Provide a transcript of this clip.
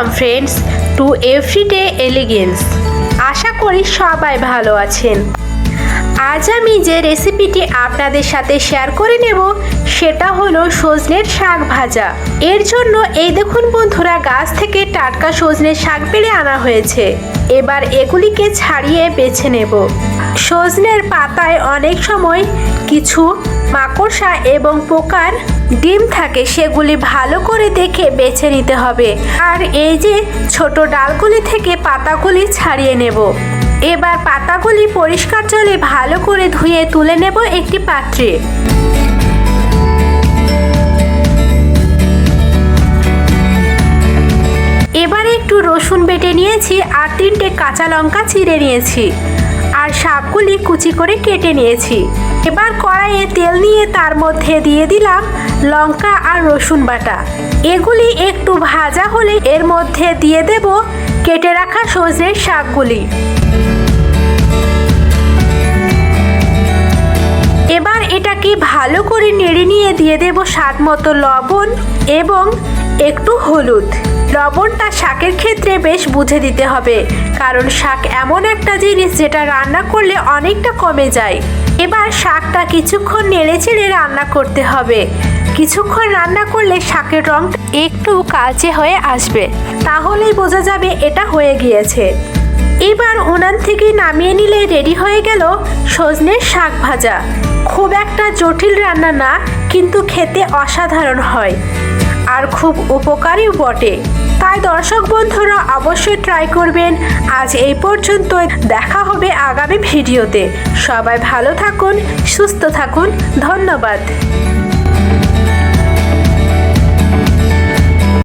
Welcome friends to everyday elegance. আশা করি সবাই ভালো আছেন। আজ আমি যে রেসিপিটি আপনাদের সাথে শেয়ার করে নেব সেটা হলো সজনের শাক ভাজা। এর জন্য এই দেখুন বন্ধুরা, গাছ থেকে টাটকা সজনের শাক পেড়ে আনা হয়েছে। এবার এগুলিকে ছাড়িয়ে বেছে নেব। সজনের পাতায় অনেক সময় কিছু মাকড়সা এবং পোকার ডিম থাকে, সেগুলি ভালো করে দেখে বেছে নিতে হবে। আর এই যে ছোট ডালগুলি থেকে পাতাগুলি ছাড়িয়ে নেব। এবার পাতাগুলি পরিষ্কার জলে ভালো করে ধুয়ে তুলে নেব একটি পাত্রে। এবার একটু রসুন বেটে নিয়েছি আর 3টে কাঁচা লঙ্কা চিড়ে নিয়েছি আর শাকগুলি কুচি করে কেটে নিয়েছি। এবার কড়াইয়ে তেল নিয়ে তার মধ্যে দিয়ে দিলাম লঙ্কা আর রসুন বাটা। এগুলি একটু ভাজা হলে এর মধ্যে দিয়ে দেব কেটে রাখা সজনের শাকগুলি। এবার এটাকে ভালো করে নেড়ে নিয়ে দিয়ে দেব স্বাদ মতো লবণ এবং একটু হলুদ। লবণটা শাকের ক্ষেত্রে বেশ বুঝে দিতে হবে, কারণ শাক এমন একটা জিনিস যেটা রান্না করলে অনেকটা কমে যায়। এবার শাকটা কিছুক্ষণ নেড়ে চেড়ে রান্না করতে হবে। কিছুক্ষণ রান্না করলে শাকের রং একটু কালচে হয়ে আসবে, তাহলেই বোঝা যাবে এটা হয়ে গিয়েছে। এবার উনান থেকে নামিয়ে নিলে রেডি হয়ে গেল সজনের শাক ভাজা। খুব একটা জটিল রান্না না, কিন্তু খেতে অসাধারণ হয় আর খুব উপকারীও বটে। তাই দর্শক বন্ধুরা অবশ্যই ট্রাই করবেন। আজ এই পর্যন্ত, দেখা হবে আগামী ভিডিওতে। সবাই ভালো থাকুন, সুস্থ থাকুন, ধন্যবাদ।